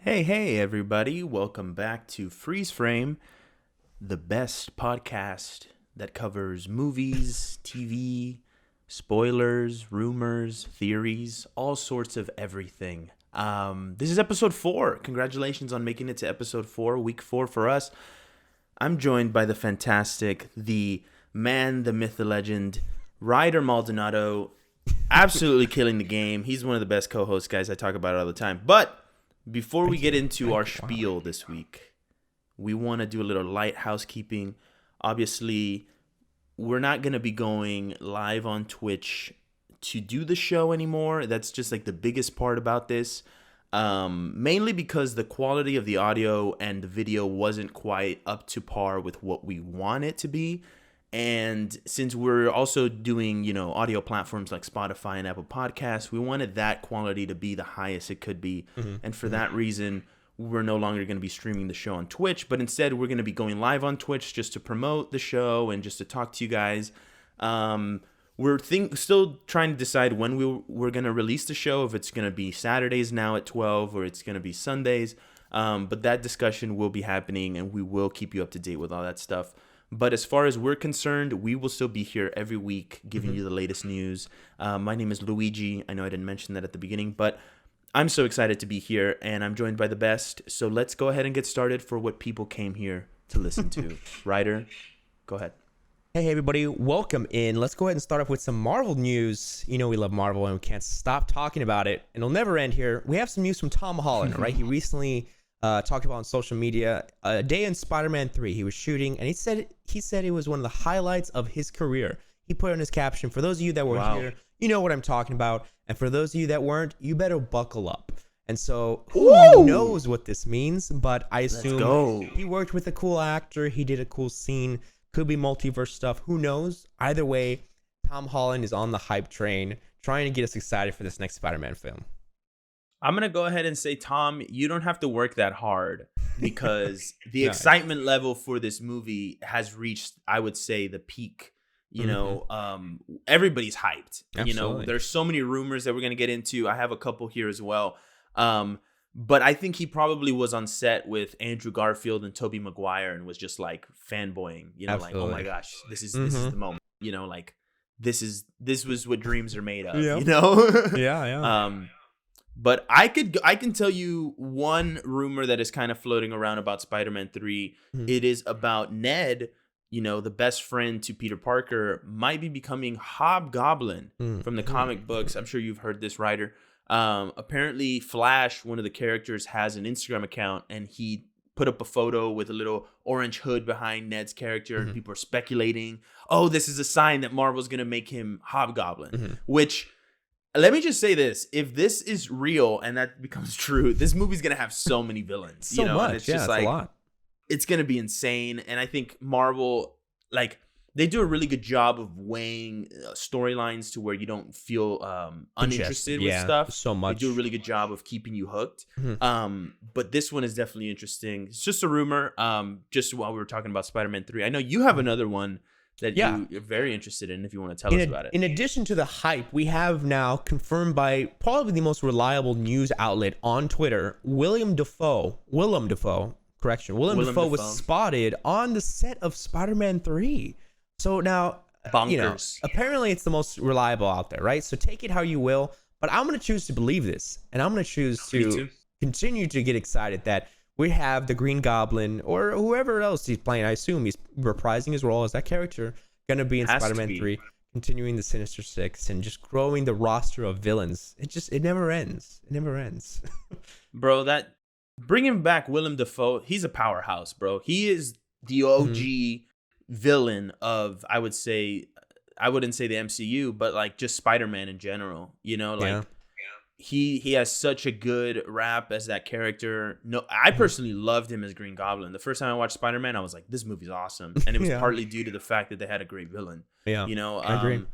Hey, everybody. Welcome back to Freeze Frame, the best podcast that covers movies, TV, spoilers, rumors, theories, all sorts of everything. This is episode 4. Congratulations on making it to episode 4, week 4 for us. I'm joined by the fantastic, the man, the myth, the legend, Ryder Maldonado, absolutely killing the game. He's one of the best co-hosts, guys. I talk about it all the time. But before we get into our spiel this week, we want to do a little light housekeeping. Obviously, we're not going to be going live on Twitch to do the show anymore. That's just like the biggest part about this. Mainly because the quality of the audio and the video wasn't quite up to par with what we want it to be. And since we're also doing, audio platforms like Spotify and Apple Podcasts, we wanted that quality to be the highest it could be. And for that reason, we're no longer going to be streaming the show on Twitch, but instead we're going to be going live on Twitch just to promote the show and just to talk to you guys. We're still trying to decide when we're going to release the show, if it's going to be Saturdays now at 12 or it's going to be Sundays. But that discussion will be happening and we will keep you up to date with all that stuff. But as far as we're concerned, we will still be here every week giving you the latest news. My name is Luigi. I know I didn't mention that at the beginning, but I'm so excited to be here, and I'm joined by the best. So let's go ahead and get started for what people came here to listen to. Ryder, go ahead. Hey, everybody. Welcome in. Let's go ahead and start off with some Marvel news. You know we love Marvel, and we can't stop talking about it, and it'll never end here. We have some news from Tom Holland, right? He recently talked about on social media a day in Spider-Man 3 he was shooting, and he said it was one of the highlights of his career. He put on his caption, for those of you that were here, you know what I'm talking about, and for those of you that weren't, you better buckle up. And so who knows what this means, but I assume he worked with a cool actor, he did a cool scene, could be multiverse stuff, who knows. Either way, Tom Holland is on the hype train trying to get us excited for this next Spider-Man film. I'm going to go ahead and say, Tom, you don't have to work that hard because the excitement level for this movie has reached, I would say, the peak. Everybody's hyped. Absolutely. There's so many rumors that we're going to get into. I have a couple here as well. But I think he probably was on set with Andrew Garfield and Tobey Maguire and was just like fanboying, like, oh my gosh, this is the moment, this was what dreams are made of, Yeah. But I can tell you one rumor that is kind of floating around about Spider-Man 3. It is about Ned, the best friend to Peter Parker, might be becoming HobGoblin from the comic books. I'm sure you've heard this, Ryder. Apparently Flash, one of the characters, has an Instagram account, and he put up a photo with a little orange hood behind Ned's character, and people are speculating, oh, this is a sign that Marvel's going to make him HobGoblin, which... Let me just say this. If this is real and that becomes true, this movie's going to have so many villains. So much. And it's just like, a lot. It's going to be insane. And I think Marvel, they do a really good job of weighing storylines to where you don't feel uninterested with stuff. So much. They do a really good job of keeping you hooked. But this one is definitely interesting. It's just a rumor. Just while we were talking about Spider-Man 3. I know you have another one that you're very interested in, if you want to tell us about it. In addition to the hype, we have now confirmed by probably the most reliable news outlet on Twitter, Willem Dafoe was spotted on the set of Spider-Man 3. So now, apparently it's the most reliable out there, right? So take it how you will, but I'm going to choose to believe this, and I'm going to choose to continue to get excited that we have the Green Goblin or whoever else he's playing. I assume he's reprising his role as that character, going to be in Spider-Man 3, continuing the Sinister Six and just growing the roster of villains. It never ends. It never ends. Bro, bringing back Willem Dafoe, he's a powerhouse, bro. He is the OG villain of, I wouldn't say the MCU, but like just Spider-Man in general, He has such a good rap as that character. No, I personally loved him as Green Goblin. The first time I watched Spider-Man, I was like, this movie's awesome. And it was partly due to the fact that they had a great villain. Yeah, I agree.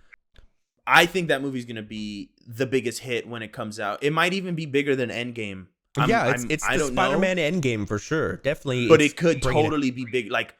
I think that movie's going to be the biggest hit when it comes out. It might even be bigger than Endgame. It's the Spider-Man Endgame for sure. Definitely. But it could totally be big. Like,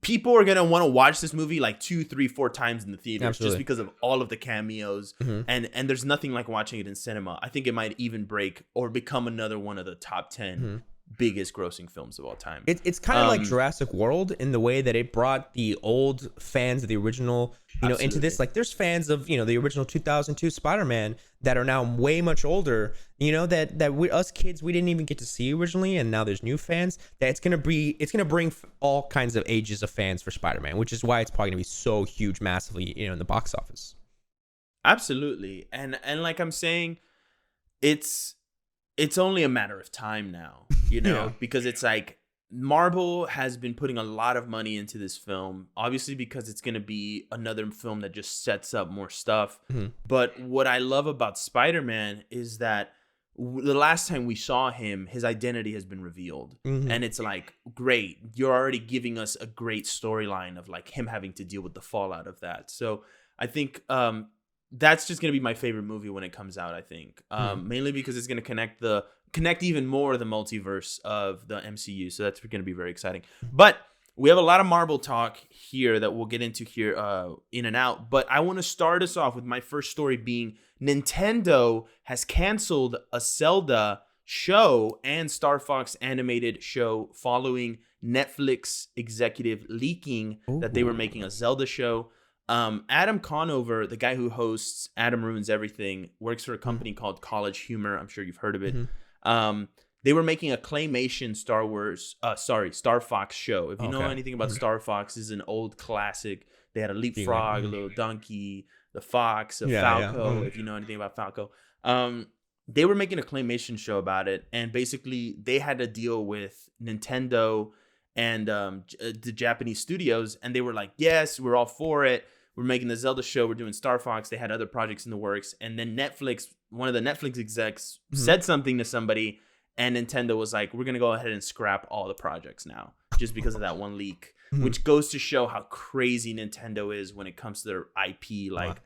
people are going to want to watch this movie like 2, 3, 4 times in the theaters just because of all of the cameos. And there's nothing like watching it in cinema. I think it might even break or become another one of the top 10 biggest grossing films of all time. It's kind of like Jurassic World in the way that it brought the old fans of the original, into this. Like there's fans of, the original 2002 Spider-Man that are now way much older, that we, us kids, we didn't even get to see originally. And now there's new fans that it's going to bring all kinds of ages of fans for Spider-Man, which is why it's probably going to be so huge, massively, in the box office. Absolutely. And like I'm saying, it's only a matter of time now, because it's like Marvel has been putting a lot of money into this film, obviously because it's going to be another film that just sets up more stuff. Mm-hmm. But what I love about Spider-Man is that the last time we saw him, his identity has been revealed. Mm-hmm. And it's like, great, you're already giving us a great storyline of like him having to deal with the fallout of that. So I think that's just going to be my favorite movie when it comes out, I think. Mainly because it's going to connect even more the multiverse of the MCU. So that's going to be very exciting. But we have a lot of Marvel talk here that we'll get into here in and out. But I want to start us off with my first story being Nintendo has canceled a Zelda show and Starfox animated show following Netflix executive leaking that they were making a Zelda show. Adam Conover, the guy who hosts Adam Ruins Everything, works for a company called College Humor. I'm sure you've heard of it. They were making a claymation Starfox show. If you know anything about Starfox, is an old classic. They had a leapfrog, a little donkey, the fox, Falco. If you know anything about Falco, they were making a claymation show about it, and basically they had to deal with Nintendo and the Japanese studios, and they were like, yes, we're all for it. We're making the Zelda show. We're doing Starfox. They had other projects in the works. And then one of the Netflix execs said something to somebody, and Nintendo was like, we're going to go ahead and scrap all the projects now just because of that one leak, which goes to show how crazy Nintendo is when it comes to their IP. Like,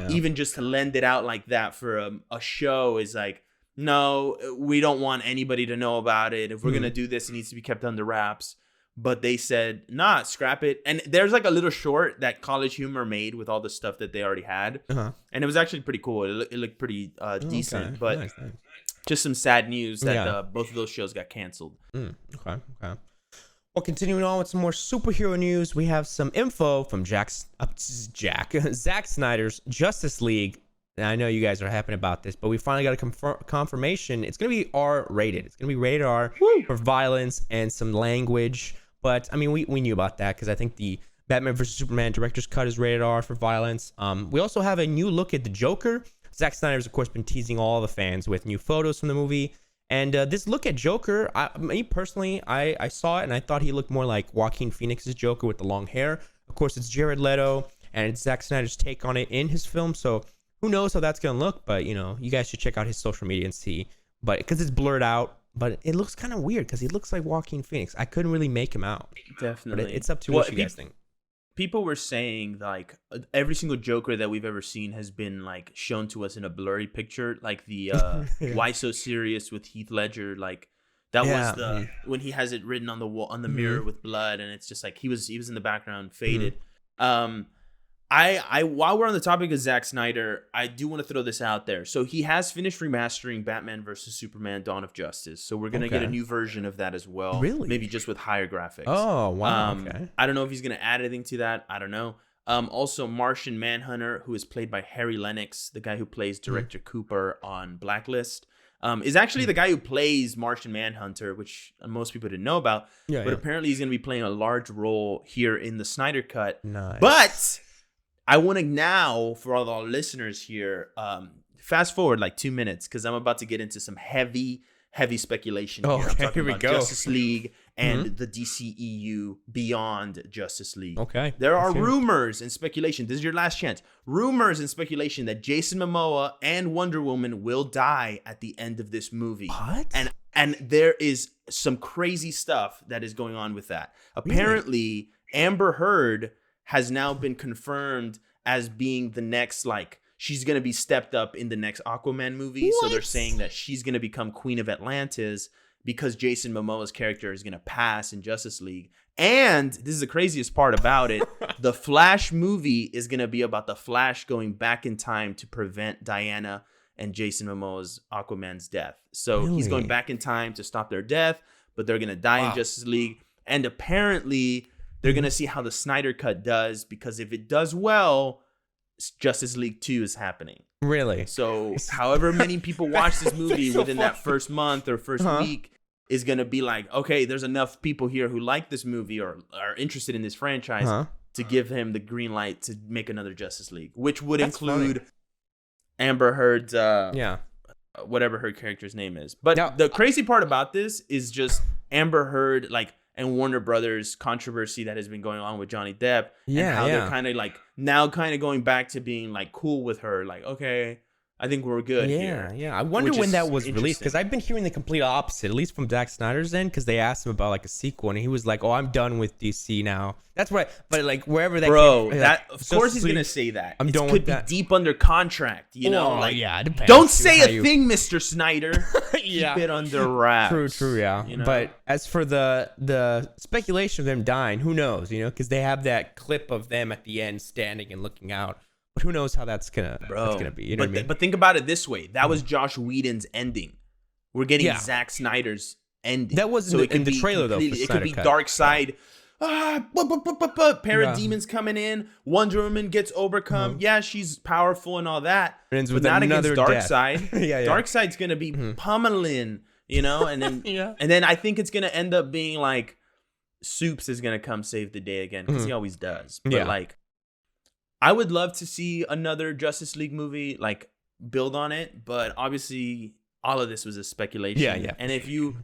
even just to lend it out like that for a show is like, no, we don't want anybody to know about it. If we're going to do this, it needs to be kept under wraps. But they said, nah, scrap it. And there's like a little short that College Humor made with all the stuff that they already had. And it was actually pretty cool. It looked pretty decent. But nice. Just some sad news that both of those shows got canceled. Okay. Well, continuing on with some more superhero news, we have some info from Zack Snyder's Justice League. And I know you guys are happy about this, but we finally got a confirmation. It's going to be R-rated. It's going to be rated R for violence and some language. But, I mean, we knew about that because I think the Batman vs. Superman director's cut is rated R for violence. We also have a new look at the Joker. Zack Snyder's, of course, been teasing all the fans with new photos from the movie. And this look at Joker, me personally, I saw it and I thought he looked more like Joaquin Phoenix's Joker with the long hair. Of course, it's Jared Leto, and it's Zack Snyder's take on it in his film. So who knows how that's going to look, but, you guys should check out his social media and see. But because it's blurred out, but it looks kind of weird because he looks like Joaquin Phoenix. I couldn't really make him out. Definitely. But it's up to what you guys think. People were saying, like, every single Joker that we've ever seen has been, like, shown to us in a blurry picture. Like the Why So Serious with Heath Ledger. Like, that was when he has it written on the wall, on the mirror with blood. And it's just like he was in the background, faded. I while we're on the topic of Zack Snyder, I do want to throw this out there. So he has finished remastering Batman vs. Superman: Dawn of Justice. So we're gonna get a new version of that as well. Really? Maybe just with higher graphics. Oh wow. I don't know if he's gonna add anything to that. I don't know. Also, Martian Manhunter, who is played by Harry Lennox, the guy who plays Director Cooper on Blacklist, is actually the guy who plays Martian Manhunter, which most people didn't know about. But apparently he's gonna be playing a large role here in the Snyder Cut. Nice. But I want to now, for all our listeners here, fast forward like 2 minutes because I'm about to get into some heavy speculation here. I'm talking here we about go. Justice League and the DCEU beyond Justice League. Okay. There are rumors and speculation. This is your last chance. Rumors and speculation that Jason Momoa and Wonder Woman will die at the end of this movie. What? And there is some crazy stuff that is going on with that. Apparently, Amber Heard has now been confirmed as being the next, like, she's going to be stepped up in the next Aquaman movie. What? So they're saying that she's going to become Queen of Atlantis because Jason Momoa's character is going to pass in Justice League. And this is the craziest part about it. The Flash movie is going to be about the Flash going back in time to prevent Diana and Jason Momoa's Aquaman's death. So he's going back in time to stop their death. but they're gonna die in Justice League. And apparently, they're gonna see how the Snyder cut does, because if it does well, Justice League 2 is happening. Really? So, however many people watch this movie within that first month or first week is gonna be like, okay, there's enough people here who like this movie or are interested in this franchise to give him the green light to make another Justice League, which would include Amber Heard's whatever her character's name is. But now, the crazy part about this is just Amber Heard, like, and Warner Brothers controversy that has been going on with Johnny Depp, and how they're kind of like now kind of going back to being like cool with her, like, okay, I think we're good here. Yeah. I wonder when that was released, because I've been hearing the complete opposite, at least from Zack Snyder's end, because they asked him about like a sequel, and he was like, "Oh, I'm done with DC now." That's right. But like wherever that of course he's gonna say that. I'm done with that. Be deep under contract, you know. Like, it depends. Don't say a thing, Mr. Snyder. Yeah. Keep it under wraps. True. Yeah. You know? But as for the speculation of them dying, who knows? You know, because they have that clip of them at the end standing and looking out. But who knows how that's gonna be? You know what I mean? But think about it this way: that was Josh Whedon's ending. We're getting Zack Snyder's ending. That wasn't in the trailer though. It could be Dark Side. Parademons coming in. Wonder Woman gets overcome. Yeah, she's powerful and all that. Ends but with not another against death. Darkseid. Darkseid's gonna be pummeling, you know, and then and then I think it's gonna end up being like Soups is gonna come save the day again, because he always does. But like, I would love to see another Justice League movie, like, build on it, but obviously all of this was a speculation. Yeah. And if you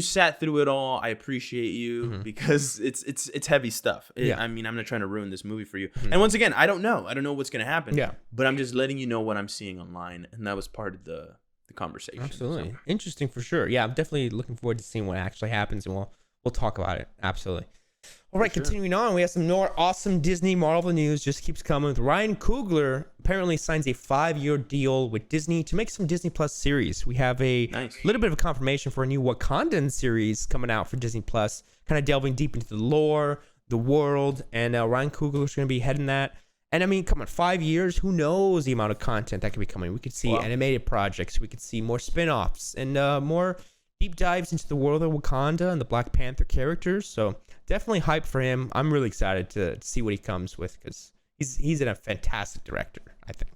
sat through it all, I appreciate you, because it's heavy stuff. I mean, I'm not trying to ruin this movie for you. And once again, I don't know what's gonna happen. Yeah. But I'm just letting you know what I'm seeing online, and that was part of the conversation. Absolutely. So. Interesting for sure. Yeah, I'm definitely looking forward to seeing what actually happens, and we'll talk about it. Absolutely. All right, continuing on, we have some more awesome Disney Marvel news. Just keeps coming. With Ryan Coogler apparently signs a 5-year deal with Disney to make some Disney Plus series. We have a little bit of a confirmation for a new Wakandan series coming out for Disney Plus, kind of delving deep into the lore, the world, and Ryan Coogler's going to be heading that. And I mean, come on, 5 years, who knows the amount of content that could be coming. We could see animated projects, we could see more spin-offs, and more deep dives into the world of Wakanda and the Black Panther characters. So definitely hyped for him. I'm really excited to see what he comes with, because he's a fantastic director, I think.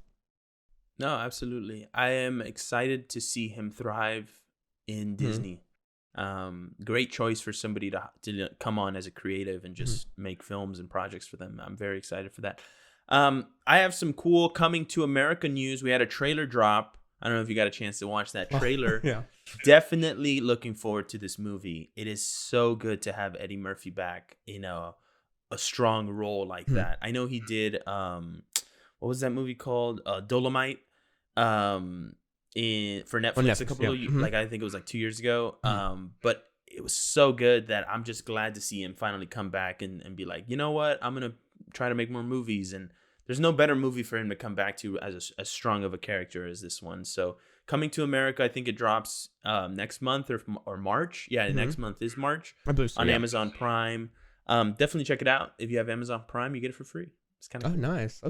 No, absolutely. I am excited to see him thrive in Disney. Great choice for somebody to come on as a creative and just make films and projects for them. I'm very excited for that. I have some cool Coming to America news. We had a trailer drop. I don't know if you got a chance to watch that trailer. Definitely looking forward to this movie. It is so good to have Eddie Murphy back in a strong role like that. I know he did what was that movie called? Dolomite. For Netflix a couple of like, I think it was like 2 years ago. But it was so good that I'm just glad to see him finally come back and be like, you know what? I'm gonna try to make more movies, and there's no better movie for him to come back to as strong of a character as this one. So Coming to America, I think it drops next month or March. Yeah, next month is March on Amazon Prime. Definitely check it out. If you have Amazon Prime, you get it for free. It's kind of cool. Nice.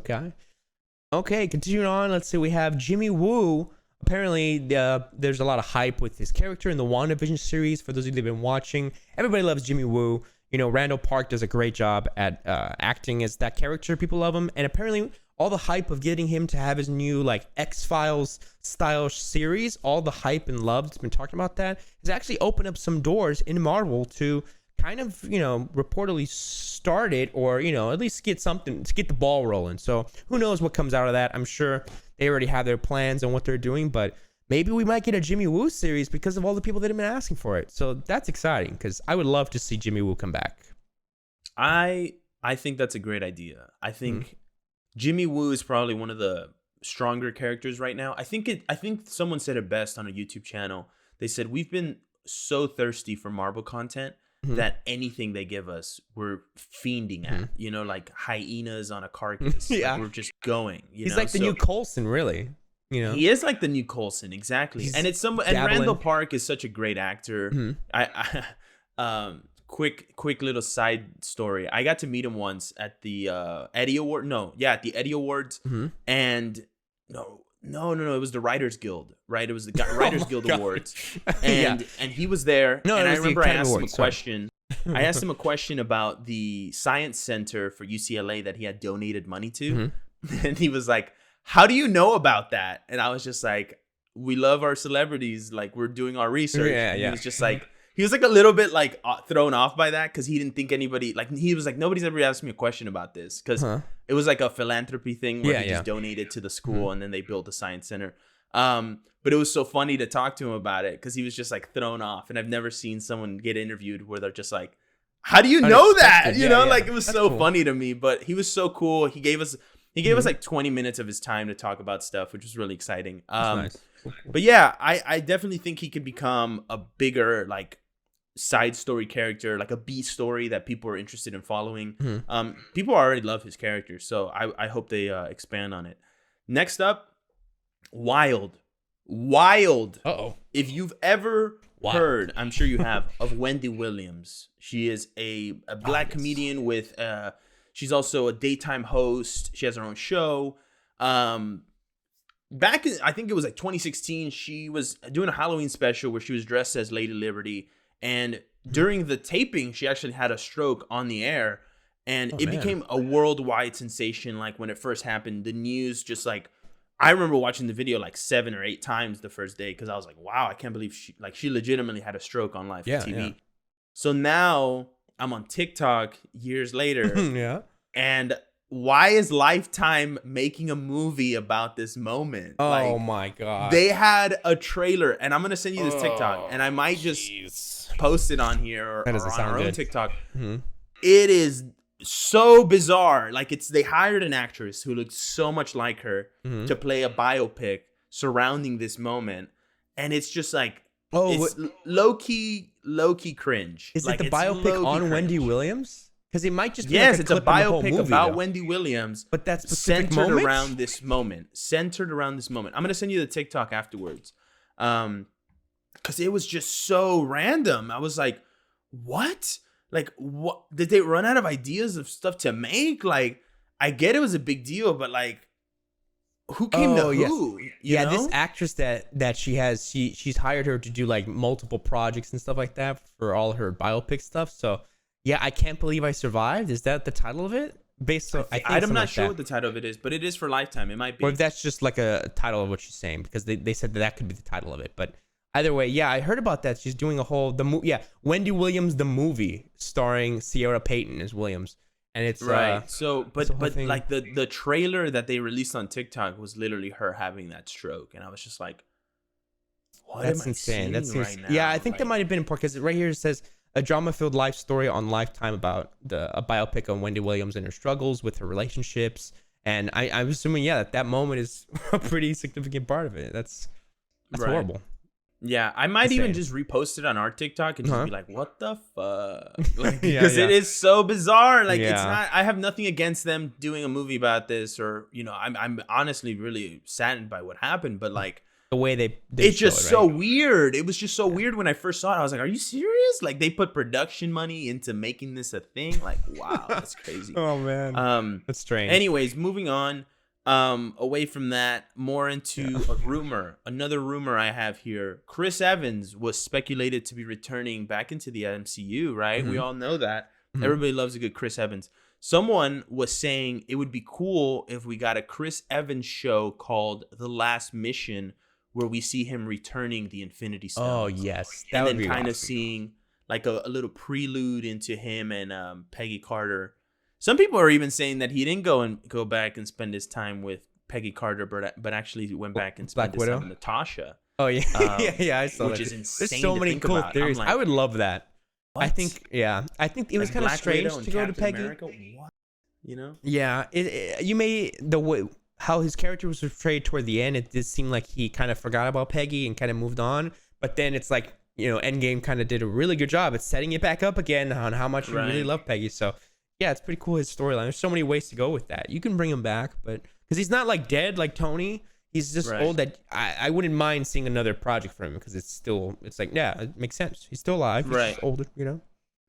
Okay, continuing on. Let's see. We have Jimmy Woo. Apparently, there's a lot of hype with his character in the WandaVision series. For those of you that have been watching, everybody loves Jimmy Woo. You know, Randall Park does a great job at acting as that character. People love him. And apparently, all the hype of getting him to have his new, like, X-Files style series, all the hype and love that's been talking about that, has actually opened up some doors in Marvel to kind of, you know, reportedly start it, or, you know, at least get something, to get the ball rolling. So who knows what comes out of that. I'm sure they already have their plans on what they're doing, but maybe we might get a Jimmy Woo series because of all the people that have been asking for it. So that's exciting, because I would love to see Jimmy Woo come back. I think that's a great idea. I think Jimmy Woo is probably one of the stronger characters right now. I think someone said it best on a YouTube channel. They said, we've been so thirsty for Marvel content that anything they give us, we're fiending at, you know, like hyenas on a carcass. Like, we're just going, He's like the new Coulson, really. You know, he is like the new Coulson, exactly. And it's and Randall Park is such a great actor. Quick little side story. I got to meet him once at the Eddie Award. No, yeah, at the Eddie Awards. And No. It was the Writers Guild, right? It was the Writers Guild God. Awards, and he was there. No, and it I was the remember I Academy asked him a Awards, sorry. question. I asked him a question about the science center for UCLA that he had donated money to, and he was like, "How do you know about that?" And I was just like, "We love our celebrities. Like, we're doing our research." Yeah, and yeah. He was just like. He was like a little bit like thrown off by that because he didn't think anybody like he was like nobody's ever asked me a question about this because it was like a philanthropy thing where he just donated to the school and then they built a science center. But it was so funny to talk to him about it because he was just like thrown off, and I've never seen someone get interviewed where they're just like, "How do you know that?" You know, like it was so funny to me. But he was so cool. He gave us like 20 minutes of his time to talk about stuff, which was really exciting. Nice. But yeah, I definitely think he could become a bigger like side story character, like a B story that people are interested in following. People already love his character, so I hope they expand on it. Next up, Wild. Uh-oh. If you've ever heard, I'm sure you have, of Wendy Williams. She is a black comedian with she's also a daytime host. She has her own show. Back in, I think it was like 2016, she was doing a Halloween special where she was dressed as Lady Liberty. And during the taping, she actually had a stroke on the air, and it became a worldwide sensation. Like when it first happened, the news just like, I remember watching the video like 7 or 8 times the first day because I was like, wow, I can't believe she legitimately had a stroke on live TV. Yeah. So now I'm on TikTok years later, and why is Lifetime making a movie about this moment? Oh my God. They had a trailer, and I'm gonna send you this TikTok, and I might just post it on here or on our own TikTok. It is so bizarre. Like they hired an actress who looks so much like her to play a biopic surrounding this moment, and it's just like it's low key cringe. Is it the biopic on Wendy Williams? Because it might just be it's a biopic about Wendy Williams, but that's centered around this moment. I'm gonna send you the TikTok afterwards, because it was just so random. I was like, what? Like, what? Did they run out of ideas of stuff to make? Like, I get it was a big deal, but like, who came to who? You know? This actress that she has, she's hired her to do like multiple projects and stuff like that for all her biopic stuff. So. Yeah, I Can't Believe I Survived. Is that the title of it? Based on, I'm not sure what the title of it is, but it is for Lifetime. It might be. Or if that's just like a title of what she's saying, because they said that could be the title of it. But either way, yeah, I heard about that. She's doing a whole Wendy Williams the movie starring Ciara Payton as Williams, and it's right. But like the trailer that they released on TikTok was literally her having that stroke, and I was just like, what? That's insane. That's right now? Yeah, I think that might have been important because right here it says. A drama-filled life story on Lifetime about a biopic on Wendy Williams and her struggles with her relationships. And I'm assuming, that moment is a pretty significant part of it. That's horrible. Yeah, I might even just repost it on our TikTok and just be like, what the fuck? Like, because it is so bizarre. Like, it's not, I have nothing against them doing a movie about this or, I'm honestly really saddened by what happened. But like, the way they it's just so weird. It was just so weird when I first saw it. I was like, are you serious? Like they put production money into making this a thing? Like, wow, that's crazy. Oh man. That's strange. Anyways, moving on. Away from that, more into a rumor. Another rumor I have here. Chris Evans was speculated to be returning back into the MCU, right? We all know that. Everybody loves a good Chris Evans. Someone was saying it would be cool if we got a Chris Evans show called The Last Mission, where we see him returning the Infinity Stones. Oh, yes. That would be kind of seeing like a little prelude into him and Peggy Carter. Some people are even saying that he didn't go back and spend his time with Peggy Carter, but actually went back and spent his time with Natasha. Oh, yeah. I saw that. Which is insane. There's so many cool theories. Like, I would love that. What? I think it was kind of strange to go to Peggy. America? What? You know? Yeah. The way how his character was portrayed toward the end, it did seem like he kind of forgot about Peggy and kind of moved on. But then it's like, Endgame kind of did a really good job at setting it back up again on how much he really loved Peggy. So, yeah, it's pretty cool, his storyline. There's so many ways to go with that. You can bring him back, but because he's not like dead like Tony. He's just old that I wouldn't mind seeing another project for him because it's like, yeah, it makes sense. He's still alive. He's just older,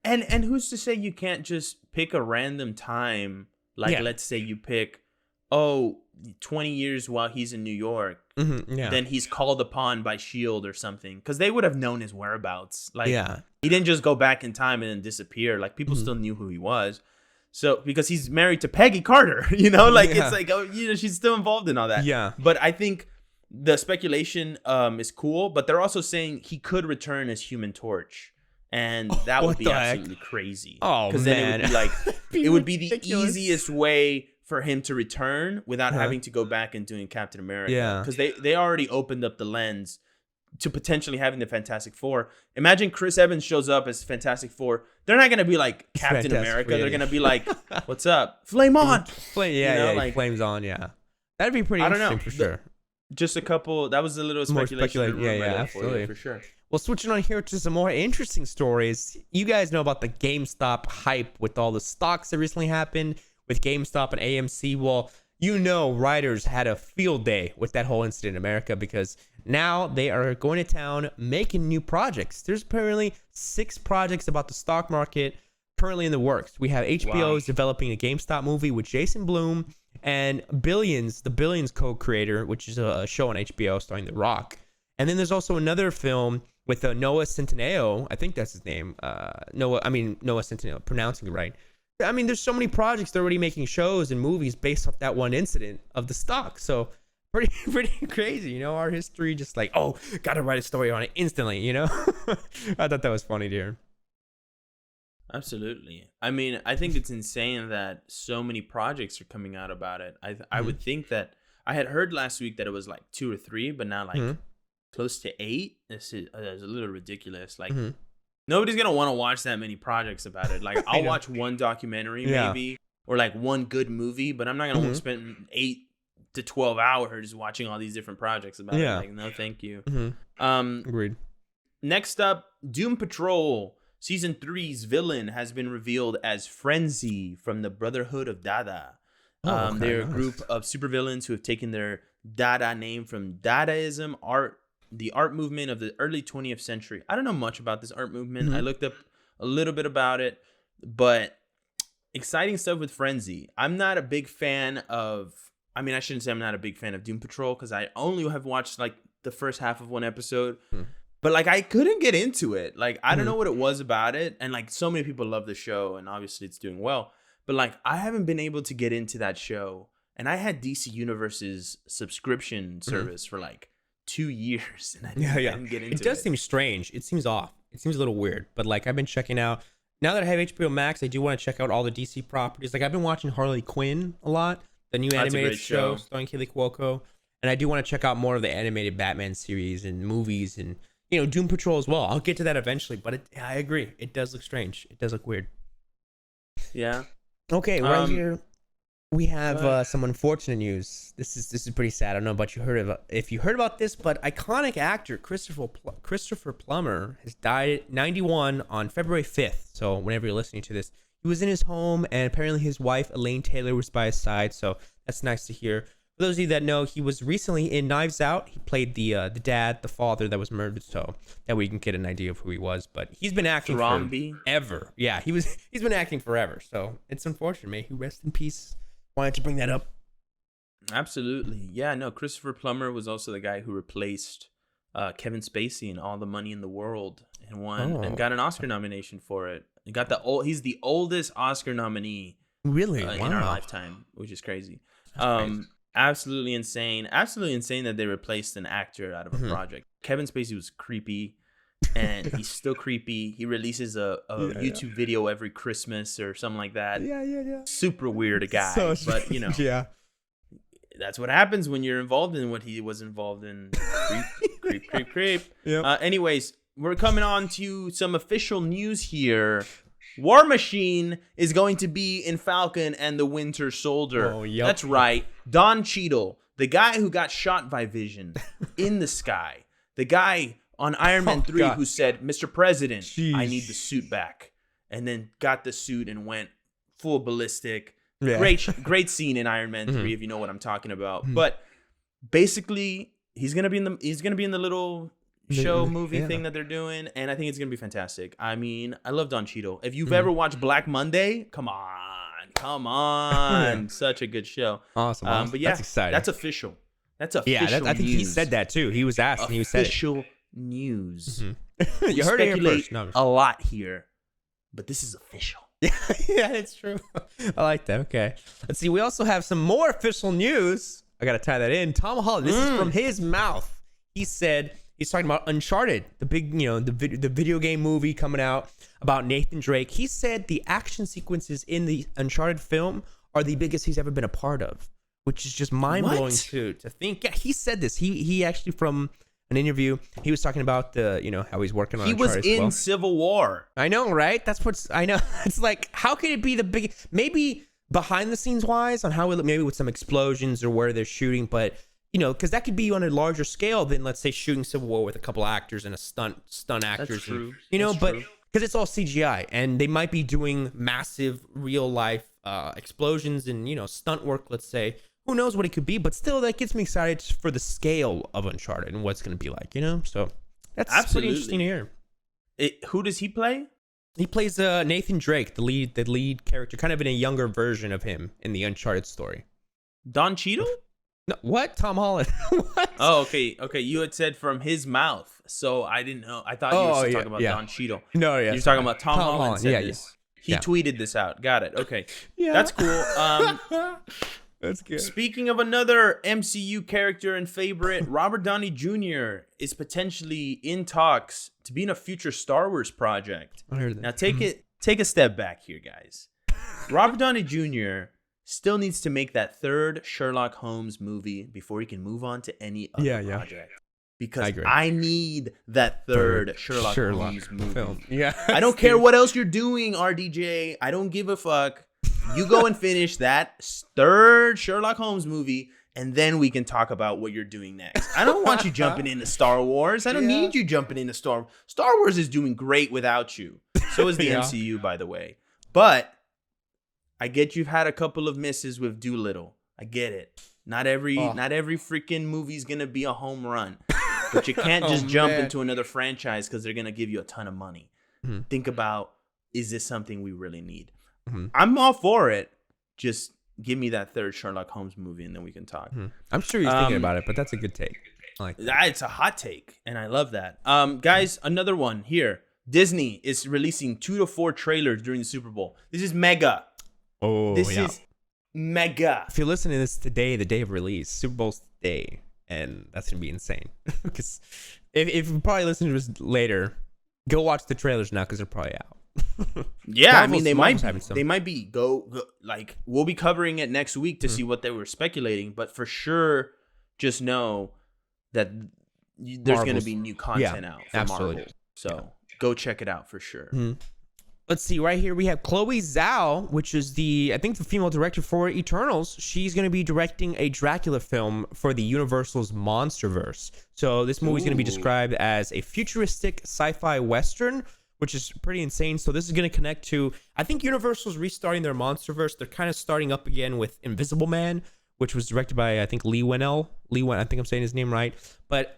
And who's to say you can't just pick a random time? Like, let's say you pick oh, 20 years while he's in New York, Yeah. then he's called upon by S.H.I.E.L.D. or something, because they would have known his whereabouts. Like, Yeah. he didn't just go back in time and then disappear. Like, people still knew who he was. So, because he's married to Peggy Carter, you know, like, it's like, oh, you know, she's still involved in all that. Yeah. But I think the speculation is cool, but they're also saying he could return as Human Torch. And that would be absolutely crazy. Oh, because then it would be like, it would be the easiest way for him to return without having to go back and doing Captain America. Yeah. Because they already opened up the lens to potentially having the Fantastic Four. Imagine Chris Evans shows up as Fantastic Four. They're not going to be like Captain America. They're going to be like, what's up? Flame on. Flames on, yeah. That'd be pretty interesting for sure. Just a couple. That was a little speculation. Yeah, absolutely. For sure. Well, switching on here to some more interesting stories. You guys know about the GameStop hype with all the stocks that recently happened with GameStop and AMC. Well, you know, writers had a field day with that whole incident in America because now they are going to town making new projects. There's apparently 6 projects about the stock market currently in the works. We have HBO is developing a GameStop movie with Jason Blum and Billions, the Billions co-creator, which is a show on HBO starring The Rock. And then there's also another film with Noah Centineo. I think that's his name. Noah Centineo, pronouncing it right. I mean, there's so many projects they're already making shows and movies based off that one incident of the stock. So pretty crazy, you know, our history just like, oh, gotta write a story on it instantly, you know. I thought that was funny to hear. Absolutely. I mean, I think it's insane that so many projects are coming out about it. I would think that I had heard last week that it was like 2 or 3, but now like close to 8. This is a little ridiculous. Like nobody's gonna want to watch that many projects about it. Like I'll watch one documentary maybe or like one good movie, but I'm not gonna spend 8 to 12 hours watching all these different projects about it. Like, no, thank you. Agreed. Next up, Doom Patrol Season 3's villain has been revealed as Frenzy from the Brotherhood of Dada. They're a group of supervillains who have taken their Dada name from Dadaism, the art movement of the early 20th century. I don't know much about this art movement. I looked up a little bit about it, but exciting stuff with Frenzy. I'm not a big fan of, I mean, I shouldn't say I'm not a big fan of Doom Patrol because I only have watched like the first half of one episode. But like I couldn't get into it. Like I don't know what it was about it. And like so many people love the show and obviously it's doing well. But like I haven't been able to get into that show. And I had DC Universe's subscription service for like 2 years and I didn't get into it. It does seem strange. It seems off. It seems a little weird. But like I've been checking out, now that I have HBO Max, I do want to check out all the DC properties. Like I've been watching Harley Quinn a lot, the new animated show starring Kaley Cuoco. And I do want to check out more of the animated Batman series and movies and, you know, Doom Patrol as well. I'll get to that eventually, but I agree. It does look strange. It does look weird. Yeah. Okay, right here we have some unfortunate news. This is pretty sad. I don't know about if you heard about this, but iconic actor Christopher Plummer has died at 91 on February 5th. So whenever you're listening to this, he was in his home, and apparently his wife Elaine Taylor was by his side. So that's nice to hear. For those of you that know, he was recently in Knives Out. He played the dad, the father that was murdered, so that way you can get an idea of who he was. But he's been acting forever. Yeah, he's been acting forever. So it's unfortunate. May he rest in peace. Wanted to bring that up. Absolutely. Yeah, no, Christopher Plummer was also the guy who replaced Kevin Spacey in All the Money in the World and won and got an Oscar nomination for it. He's the oldest Oscar nominee in our lifetime, which is crazy. Absolutely insane that they replaced an actor out of a project. Kevin Spacey was creepy and he's still creepy. He releases a YouTube video every Christmas or something like that. Yeah. Super weird guy, but you know, that's what happens when you're involved in what he was involved in. Creep. Yep. Anyways, we're coming on to some official news here. War Machine is going to be in Falcon and the Winter Soldier. Oh, yep. That's right. Don Cheadle, the guy who got shot by Vision in the sky. The guy on Iron Man 3 who said, Mr. President, I need the suit back. And then got the suit and went full ballistic. Yeah. Great scene in Iron Man 3 if you know what I'm talking about. But basically, he's gonna be in the little show movie thing that they're doing, and I think it's gonna be fantastic. I mean, I love Don Cheadle. If you've ever watched Black Monday, come on, Come on. Such a good show. Awesome. But yeah, that's exciting. that's official. That's official I think news. he said that too. He was asked, and he said it. Official news. Mm-hmm. You We heard it here speculate first. No, a lot here, but this is official. yeah, it's true. I like that. Okay. Let's see. We also have some more official news. I got to tie that in. Tom Holland, this is from his mouth. He said he's talking about Uncharted, the big, the video game movie coming out about Nathan Drake. He said the action sequences in the Uncharted film are the biggest he's ever been a part of, which is just mind-blowing to think. Yeah, he said this. He actually, from an interview, he was talking about how he's working on Uncharted. He was in Civil War. I know, right? That's what's, I know. It's like, how could it be the big, maybe behind the scenes wise on how it, maybe with some explosions or where they're shooting, but because that could be on a larger scale than, let's say, shooting Civil War with a couple actors and a stunt actors. That's true. But because it's all CGI and they might be doing massive real life explosions and stunt work, let's say. Who knows what it could be, but still, that gets me excited for the scale of Uncharted and what's going to be like, So that's pretty interesting to hear. Who does he play? He plays Nathan Drake, the lead character, kind of in a younger version of him in the Uncharted story. Don Cheadle? No, what? Tom Holland? What? Oh, okay. You had said from his mouth, so I didn't know. I thought you were talking about Don Cheadle. No, yeah. You're talking about Tom Holland. Said this. He Yeah. tweeted this out. Got it. Okay. Yeah. That's cool. That's good. Speaking of another MCU character and favorite, Robert Downey Jr. is potentially in talks to be in a future Star Wars project. I heard that. Now take a step back here, guys. Robert Downey Jr. still needs to make that third Sherlock Holmes movie before he can move on to any other project. Because I need that third Sherlock Holmes movie. Film. Yeah. I don't care what else you're doing, RDJ. I don't give a fuck. You go and finish that third Sherlock Holmes movie, and then we can talk about what you're doing next. I don't want you jumping into Star Wars. I don't need you jumping into Star Wars. Star Wars is doing great without you. So is the MCU, by the way. But I get you've had a couple of misses with Doolittle. I get it. Not every freaking movie's gonna be a home run. But you can't just jump into another franchise because they're gonna give you a ton of money. Mm-hmm. Think about, is this something we really need? Mm-hmm. I'm all for it. Just give me that third Sherlock Holmes movie and then we can talk. Mm-hmm. I'm sure he's thinking about it, but that's a good take. I like that. It's a hot take, and I love that. Guys, another one here. Disney is releasing 2 to 4 trailers during the Super Bowl. This is mega. This is mega. If you're listening to this today, the day of release, Super Bowl's day, and that's gonna be insane. Because if you probably listen to this later, go watch the trailers now because they're probably out. Yeah, I mean they might be go like we'll be covering it next week to see what they were speculating, but for sure, just know that there's going to be new content out for Marvel. So go check it out for sure. Mm-hmm. Let's see, right here we have Chloé Zhao, which is the female director for Eternals. She's going to be directing a Dracula film for the Universal's MonsterVerse. So this movie is going to be described as a futuristic sci-fi western, which is pretty insane. So this is going to connect to, I think Universal's restarting their MonsterVerse. They're kind of starting up again with Invisible Man, which was directed by, I think, Lee Whannell. I think I'm saying his name right. But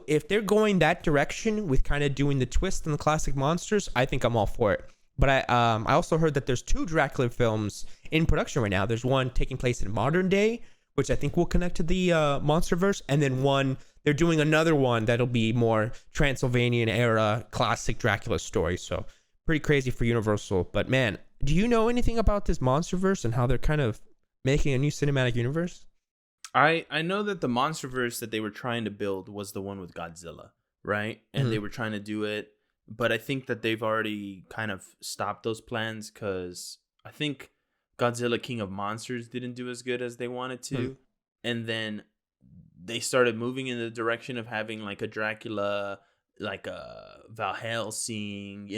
if they're going that direction with kind of doing the twist on the classic monsters, I think I'm all for it. But I also heard that there's 2 Dracula films in production right now. There's one taking place in modern day, which I think will connect to the MonsterVerse, and then they're doing another one that'll be more Transylvanian era classic Dracula story. So pretty crazy for Universal. But man, do you know anything about this MonsterVerse and how they're kind of making a new cinematic universe? I know that the MonsterVerse that they were trying to build was the one with Godzilla, right? And they were trying to do it, but I think that they've already kind of stopped those plans because I think Godzilla King of Monsters didn't do as good as they wanted to. And then they started moving in the direction of having like a Dracula, like a Val Helsing,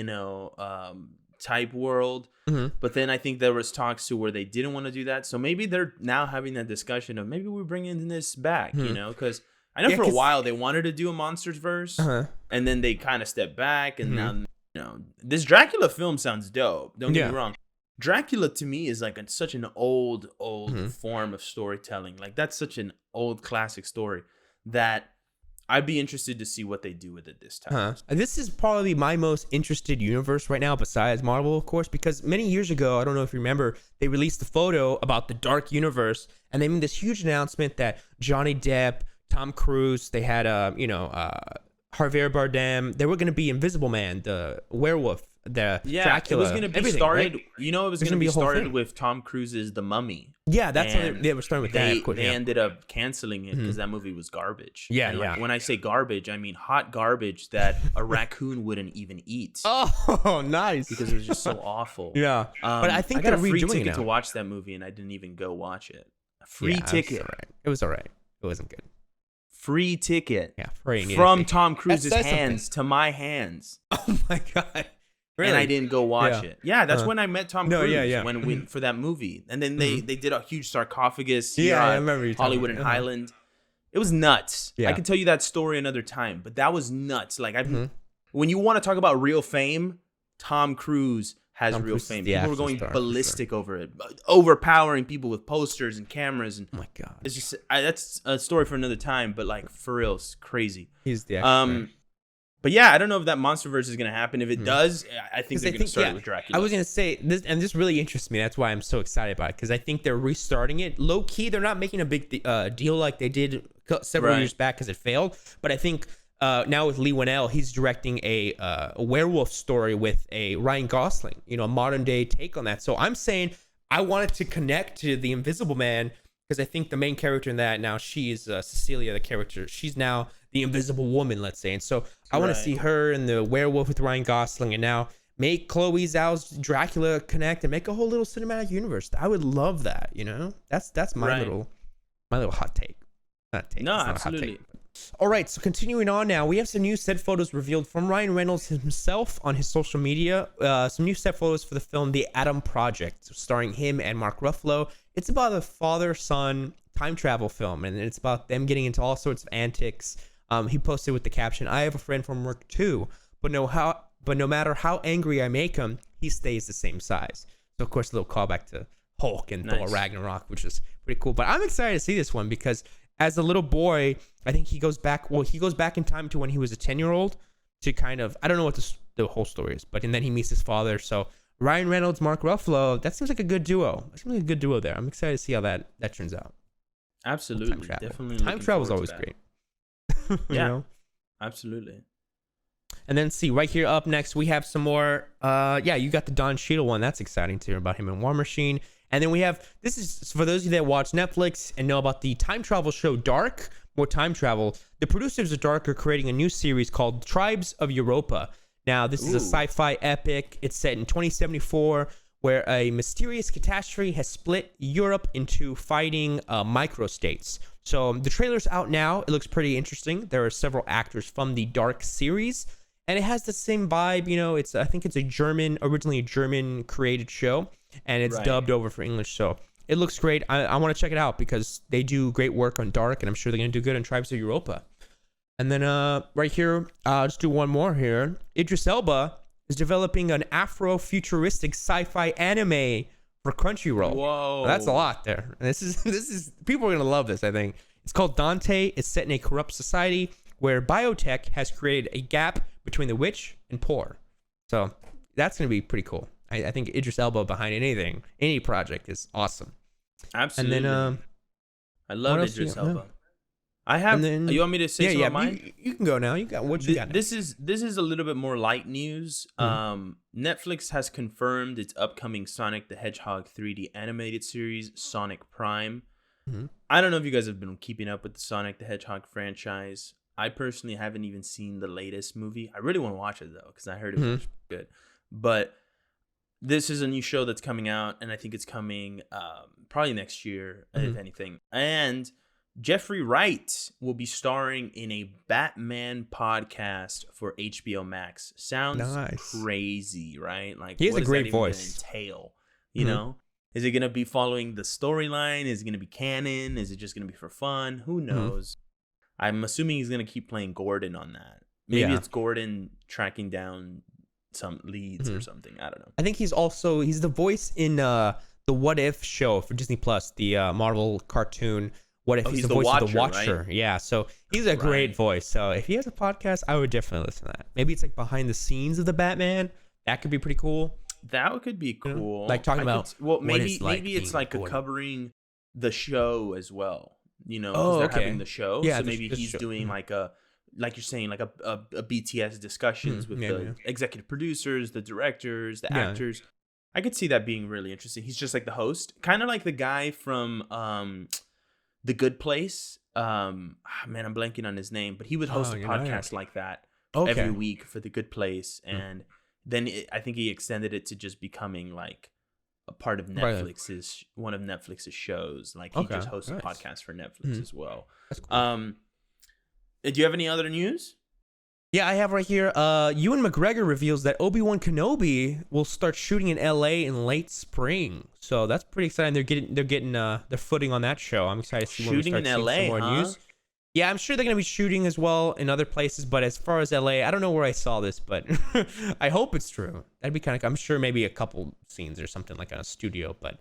type world. But then I think there was talks to where they didn't want to do that. So maybe they're now having that discussion of maybe we're bringing this back, because I know for a while they wanted to do a MonsterVerse and then they kind of stepped back. And now, this Dracula film sounds dope. Don't get me wrong. Dracula to me is like such an old form of storytelling. Like that's such an old classic story that I'd be interested to see what they do with it this time. This is probably my most interested universe right now, besides Marvel, of course, because many years ago, I don't know if you remember, they released a photo about the Dark Universe, and they made this huge announcement that Johnny Depp, Tom Cruise, they had Javier Bardem, they were going to be Invisible Man, the werewolf, the Dracula. It was going to be started. Right? You know, it was going to be started thing. with Tom Cruise's The Mummy. Yeah, that's how they were starting with that. They ended up canceling it because that movie was garbage. Yeah, and like, when I say garbage, I mean hot garbage that a raccoon wouldn't even eat. Oh, nice! Because it was just so awful. Yeah, but I think I got a free redoing ticket it to watch that movie, and I didn't even go watch it. A free ticket. It was alright. It wasn't good. Free ticket. Yeah, free from Tom Cruise's hands to my hands. Oh my god. Really? And I didn't go watch it. Yeah, that's when I met Tom Cruise. Yeah. When we for that movie, and then they did a huge sarcophagus. I remember you Hollywood and Highland. It was nuts. I can tell you that story another time, but that was nuts. Like when you want to talk about real fame, Tom Cruise has real fame. People were going ballistic over it, overpowering people with posters and cameras. And oh my god, it's just that's a story for another time. But like for real, it's crazy. He's the actor. But yeah, I don't know if that MonsterVerse is going to happen. If it does, I think they're going to start it with Dracula. I was going to say this, and this really interests me. That's why I'm so excited about it, because I think they're restarting it. Low key, they're not making a big deal like they did several years back because it failed. But I think now with Lee Winnell, he's directing a werewolf story with a Ryan Gosling, a modern day take on that. So I'm saying I wanted to connect to the Invisible Man, because I think the main character in that now, she's Cecilia, the character. She's now the Invisible Woman, let's say. And so I want to see her and the werewolf with Ryan Gosling, and now make Chloé Zhao's Dracula connect and make a whole little cinematic universe. I would love that, That's my little hot take. Not take. No, absolutely. Hot take. All right, so continuing on now, we have some new set photos revealed from Ryan Reynolds himself on his social media. Some new set photos for the film The Adam Project, starring him and Mark Ruffalo. It's about a father-son time travel film, and it's about them getting into all sorts of antics. He posted with the caption, "I have a friend from work too, but no matter how angry I make him, he stays the same size." So of course, a little callback to Hulk and Thor Ragnarok, which is pretty cool. But I'm excited to see this one because as a little boy, I think he goes back in time to when he was a 10-year-old to kind of, I don't know what the whole story is, and then he meets his father. So Ryan Reynolds, Mark Ruffalo, that seems like a good duo. That seems like a good duo there. I'm excited to see how that turns out. Absolutely. Definitely. Time travel is always great. Absolutely. And then see right here up next, we have some more. You got the Don Cheadle one. That's exciting to hear about him in War Machine. And then we have, this is for those of you that watch Netflix and know about the time travel show Dark, more time travel. The producers of Dark are creating a new series called Tribes of Europa. Now, this is a sci-fi epic. It's set in 2074, where a mysterious catastrophe has split Europe into fighting microstates. So the trailer's out now. It looks pretty interesting. There are several actors from the Dark series, and it has the same vibe. I think it's originally a German created show, and it's dubbed over for English. So it looks great. I want to check it out because they do great work on Dark, and I'm sure they're going to do good on Tribes of Europa. And then right here, I'll just do one more here. Idris Elba is developing an Afro-futuristic sci-fi anime for Crunchyroll. Whoa. That's a lot there. And this is people are going to love this, I think. It's called Dantai. It's set in a corrupt society where biotech has created a gap between the rich and poor. So that's going to be pretty cool. I think Idris Elba behind any project is awesome. Absolutely. And then I love Idris Elba. I have. You want me to say some of mine? You can go now. You got what you got. This is a little bit more light news. Netflix has confirmed its upcoming Sonic the Hedgehog 3D animated series, Sonic Prime. I don't know if you guys have been keeping up with the Sonic the Hedgehog franchise. I personally haven't even seen the latest movie. I really want to watch it though because I heard it was good. But this is a new show that's coming out, and I think it's coming probably next year, if anything. And Jeffrey Wright will be starring in a Batman podcast for HBO Max. Sounds crazy, right? Like, he has what a great voice. Entail, you know? Is it gonna be following the storyline? Is it gonna be canon? Is it just gonna be for fun? Who knows? I'm assuming he's gonna keep playing Gordon on that. Maybe it's Gordon tracking down some leads or something. I don't know. I think he's the voice in the What If show for Disney Plus, the Marvel cartoon, What if he's the voice of the Watcher? Right? Yeah, so he's a great voice. So if he has a podcast, I would definitely listen to that. Maybe it's like behind the scenes of the Batman. That could be pretty cool. That could be cool. Like talking about maybe it's like covering the show as well. You know, because they're having the show. Yeah, so maybe he's doing like like you're saying, like a BTS discussions with the executive producers, the directors, the actors. I could see that being really interesting. He's just like the host, kind of like the guy from The Good Place. Man, I'm blanking on his name, but he would host a podcast like that every week for The Good Place, and then I think he extended it to just becoming like a part of Netflix's one of Netflix's shows. Like he just hosts a podcast for Netflix as well. That's cool. Do you have any other news? Yeah, I have right here. Ewan McGregor reveals that Obi Wan Kenobi will start shooting in LA in late spring. So that's pretty exciting. They're getting their footing on that show. I'm excited to see shooting when we start seeing some more news. Yeah, I'm sure they're gonna be shooting as well in other places. But as far as LA, I don't know where I saw this, but I hope it's true. That'd be kind of. I'm sure maybe a couple scenes or something like on a studio, but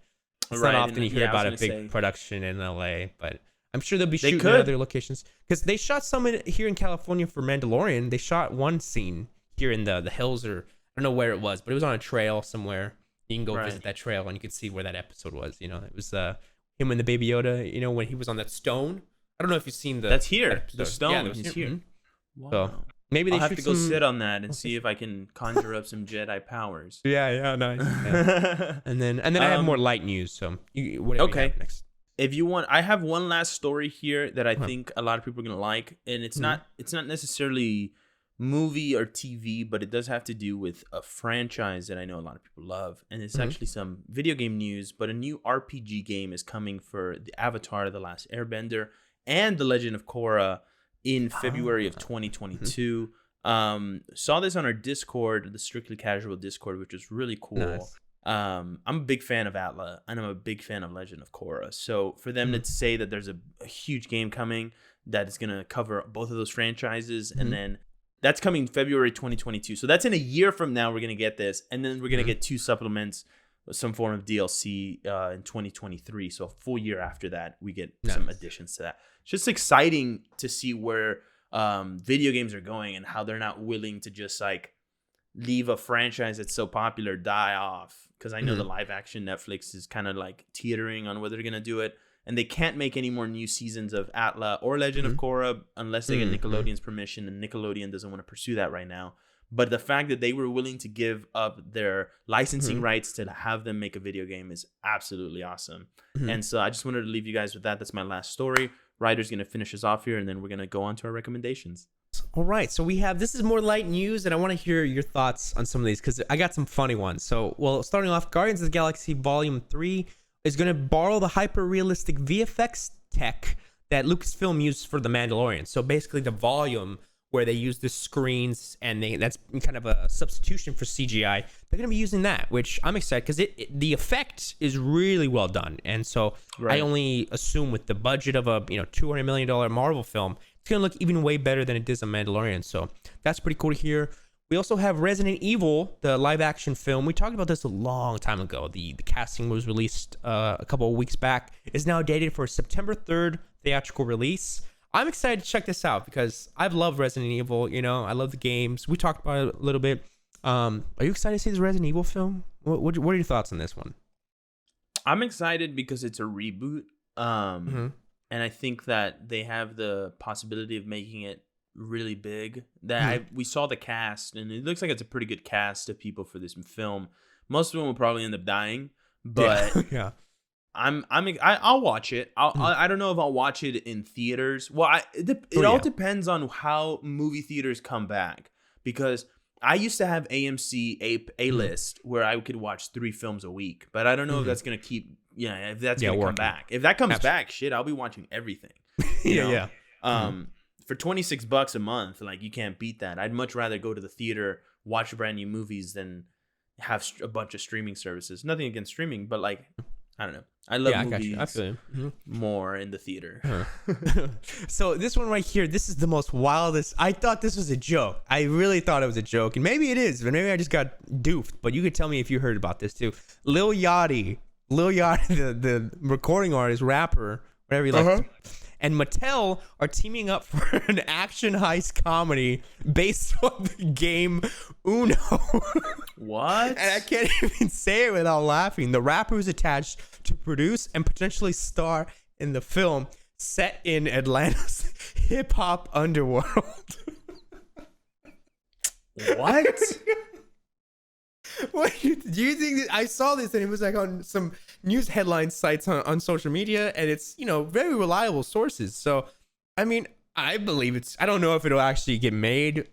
it's not often you hear about a big production in LA. But I'm sure they'll be shooting in other locations because they shot some here in California for Mandalorian. They shot one scene here in the hills, or I don't know where it was, but it was on a trail somewhere. You can go visit that trail and you can see where that episode was. You know, it was him and the Baby Yoda. You know, when he was on that stone. I don't know if you've seen that's here. The stone is here. Mm-hmm. Wow. So maybe I'll have to go sit on that and see if I can conjure up some Jedi powers. Yeah, nice. Yeah. and then I have more light news. So what do you have next? If you want, I have one last story here that I think a lot of people are gonna like, and it's not necessarily movie or TV, but it does have to do with a franchise that I know a lot of people love, and it's actually some video game news. But a new RPG game is coming for the Avatar: The Last Airbender and The Legend of Korra in February of 2022. Saw this on our Discord, the Strictly Casual Discord, which was really cool. Nice. I'm a big fan of Atla, and I'm a big fan of Legend of Korra. So for them to say that there's a huge game coming that is going to cover both of those franchises, and then that's coming February 2022. So that's in a year from now we're going to get this, and then we're going to get 2 supplements, some form of DLC in 2023. So a full year after that, we get some additions to that. It's just exciting to see where video games are going and how they're not willing to just like leave a franchise that's so popular die off. Because I know the live action Netflix is kind of like teetering on whether they're going to do it. And they can't make any more new seasons of Atla or Legend of Korra unless they get Nickelodeon's permission. And Nickelodeon doesn't want to pursue that right now. But the fact that they were willing to give up their licensing rights to have them make a video game is absolutely awesome. And so I just wanted to leave you guys with that. That's my last story. Ryder's going to finish us off here, and then we're going to go on to our recommendations. All right. So this is more light news, and I want to hear your thoughts on some of these because I got some funny ones. So, starting off, Guardians of the Galaxy Volume 3 is going to borrow the hyper-realistic VFX tech that Lucasfilm used for The Mandalorian. So basically the volume where they use the screens and that's kind of a substitution for CGI. They're going to be using that, which I'm excited because the effect is really well done. And so I only assume with the budget of a $200 million Marvel film, it's going to look even way better than it does on Mandalorian. So that's pretty cool to hear. We also have Resident Evil, the live action film. We talked about this a long time ago. The casting was released a couple of weeks back. It's now dated for September 3rd theatrical release. I'm excited to check this out because I've loved Resident Evil. I love the games. We talked about it a little bit. Are you excited to see this Resident Evil film? What are your thoughts on this one? I'm excited because it's a reboot. And I think that they have the possibility of making it really big. We saw the cast, and it looks like it's a pretty good cast of people for this film. Most of them will probably end up dying, but I'll watch it. I don't know if I'll watch it in theaters. Well, it all depends on how movie theaters come back, because I used to have AMC A-list where I could watch 3 films a week, but I don't know if that's gonna keep. If that's gonna come back. If that comes back, shit, I'll be watching everything. For $26 a month, like, you can't beat that. I'd much rather go to the theater, watch brand new movies than have a bunch of streaming services. Nothing against streaming, but like, I don't know. I love movies I feel you. More in the theater. So this one right here, this is the most wildest. I thought this was a joke. I really thought it was a joke, and maybe it is, but maybe I just got doofed. But you could tell me if you heard about this too. Lil Yaghty, the recording artist, rapper, whatever you like. And Mattel are teaming up for an action heist comedy based on the game Uno. What? And I can't even say it without laughing. The rapper is attached to produce and potentially star in the film set in Atlanta's hip-hop underworld. What? What do you think? I saw this and it was like on some news headline sites on social media, and it's, you know, very reliable sources. So, I mean, I believe I don't know if it'll actually get made,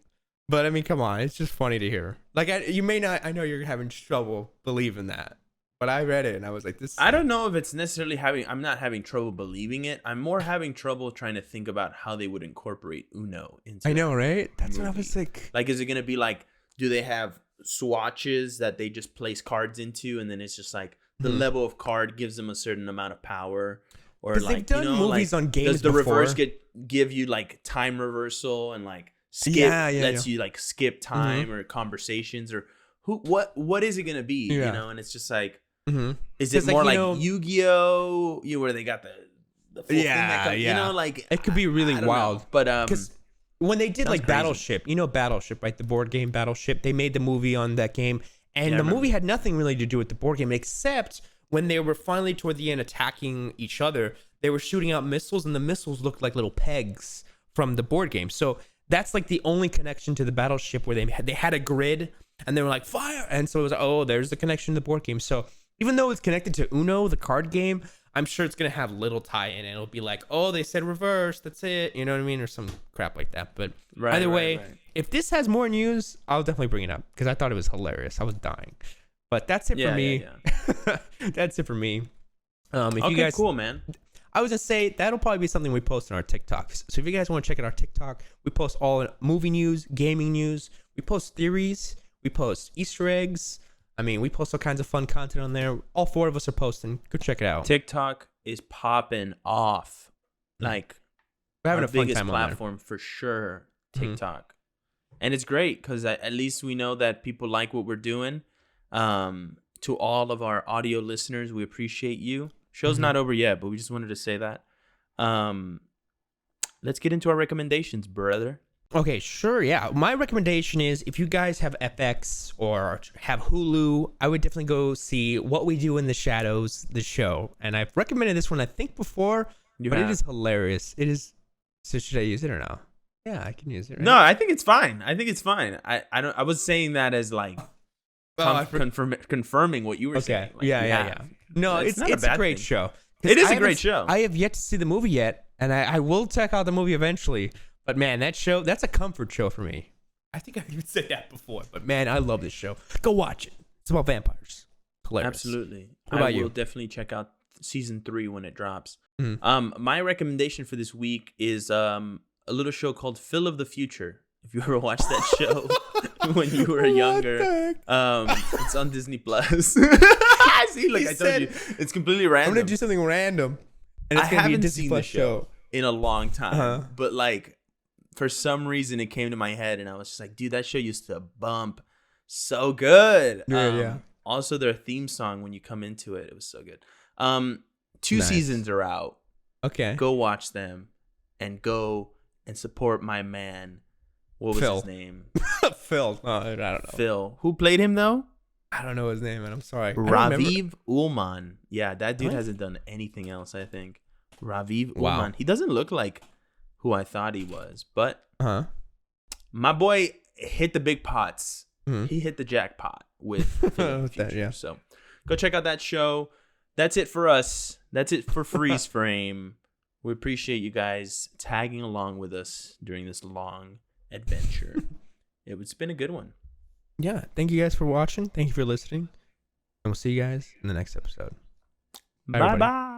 but I mean, come on, it's just funny to hear. Like, you may not, I know you're having trouble believing that, but I read it and I was like, this. I don't know if it's necessarily I'm not having trouble believing it. I'm more having trouble trying to think about how they would incorporate Uno into. I know, right? That's movie. what I was like. Like, is it going to be like, do they have swatches that they just place cards into, and then it's just like the level of card gives them a certain amount of power, or like, they've done movies on games does the before. reverse give you like time reversal and like skip lets you like skip time or conversations, or what is it gonna be, you know? And it's just like, is it more like Yu-Gi-Oh, where they got the full thing that comes, you know, like it could be really wild know. But because when they did like crazy. Battleship, you know, Battleship, right? The board game Battleship. They made the movie on that game, and the movie had nothing really to do with the board game, except when they were finally toward the end attacking each other, they were shooting out missiles, and the missiles looked like little pegs from the board game. So that's like the only connection to the Battleship, where they had a grid, and they were like fire, and so it was like, oh, there's the connection to the board game. So even though it's connected to Uno, the card game, I'm sure it's gonna have little tie in. It'll be like, oh, they said reverse, that's it, you know what I mean, or some crap like that. But either way, if this has more news, I'll definitely bring it up because I thought it was hilarious. I was dying. But that's it for me. Yeah. That's it for me. If you guys, cool, man. I was gonna say that'll probably be something we post on our TikTok. So if you guys want to check out our TikTok, we post all movie news, gaming news. We post theories. We post Easter eggs. I mean, we post all kinds of fun content on there. All four of us are posting. Go check it out. TikTok is popping off. Like, we're having our a fun biggest time platform for sure. TikTok, and it's great because at least we know that people like what we're doing. To all of our audio listeners, we appreciate you. Show's not over yet, but we just wanted to say that. Let's get into our recommendations, brother. Okay, sure, yeah. My recommendation is if you guys have FX or have Hulu, I would definitely go see What We Do in the Shadows, the show. And I've recommended this one, I think, before, but it is hilarious. It is. So should I use it or no? Yeah, I can use it. Right? No, I think it's fine. I was saying that as like confirming what you were saying. Like, yeah. No, it's a great show. It is a great show. I have yet to see the movie yet, and I will check out the movie eventually. But man, that's a comfort show for me. I think I've even said that before. But man, I love this show. Go watch it. It's about vampires. Hilarious. Absolutely. What about you? I will definitely check out season 3 when it drops. My recommendation for this week is a little show called Phil of the Future. If you ever watched that show when you were younger, it's on Disney Plus. See, like I told you, it's completely random. I'm gonna do something random, and it's gonna be a Disney Plus show in a long time. But like, for some reason, it came to my head, and I was just like, dude, that show used to bump so good. Yeah. Also, their theme song when you come into it, it was so good. 2 seasons are out. Okay, go watch them, and go and support my man. What was his name? Phil. I don't know. Phil. Who played him though? I don't know his name, man. I'm sorry. Raviv Ullman. Yeah, that dude hasn't done anything else, I think. Raviv Ullman. He doesn't look like who I thought he was, but my boy hit the big pots. He hit the jackpot with Phil of the Future. So go check out that show. That's it for us. That's it for Freeze Frame. We appreciate you guys tagging along with us during this long adventure. It's been a good one. Yeah, thank you guys for watching. Thank you for listening, and we'll see you guys in the next episode. Bye bye.